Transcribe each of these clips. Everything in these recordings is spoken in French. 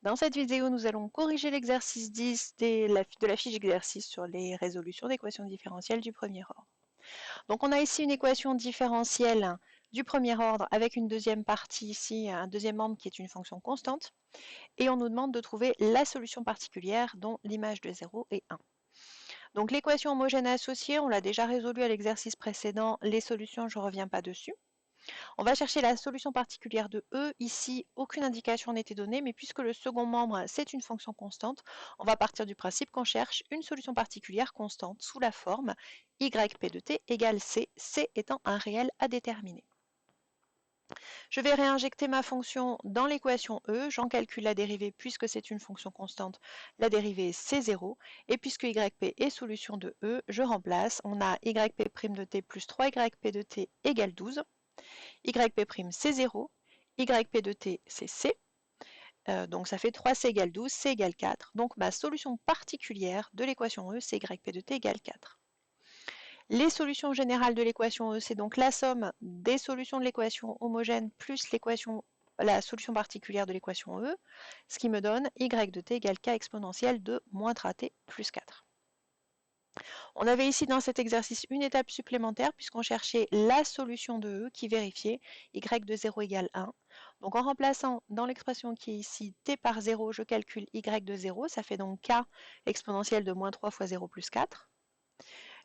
Dans cette vidéo, nous allons corriger l'exercice 10 de la fiche d'exercice sur les résolutions d'équations différentielles du premier ordre. Donc on a ici une équation différentielle du premier ordre avec une deuxième partie ici, un deuxième membre qui est une fonction constante, et on nous demande de trouver la solution particulière dont l'image de 0 est 1. Donc l'équation homogène associée, on l'a déjà résolue à l'exercice précédent, les solutions je ne reviens pas dessus. On va chercher la solution particulière de E. Ici, aucune indication n'était donnée, mais puisque le second membre, c'est une fonction constante, on va partir du principe qu'on cherche une solution particulière constante sous la forme yp de t égale c, c étant un réel à déterminer. Je vais réinjecter ma fonction dans l'équation E, j'en calcule la dérivée puisque c'est une fonction constante, la dérivée c'est 0, et puisque yp est solution de E, je remplace, on a yp' de t plus 3yp de t égale 12, yp' c'est 0, yp de t c'est c, donc ça fait 3c égale 12, c égale 4, donc ma solution particulière de l'équation E c'est yp de t égale 4. Les solutions générales de l'équation E, c'est donc la somme des solutions de l'équation homogène plus la solution particulière de l'équation E, ce qui me donne y de t égale k exponentielle de moins 3t plus 4. On avait ici dans cet exercice une étape supplémentaire puisqu'on cherchait la solution de E qui vérifiait y de 0 égale 1. Donc en remplaçant dans l'expression qui est ici t par 0, je calcule y de 0, ça fait donc k exponentielle de moins 3 fois 0 plus 4.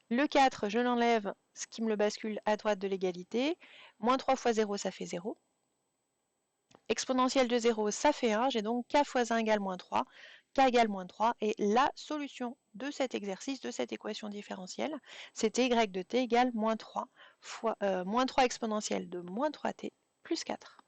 Le 4, je l'enlève, ce qui me le bascule à droite de l'égalité. Moins 3 fois 0, ça fait 0. Exponentielle de 0, ça fait 1. J'ai donc k fois 1 égale moins 3. K égale moins 3. Et la solution de cet exercice, de cette équation différentielle, c'était y de t égale moins 3 exponentielle de moins 3t plus 4.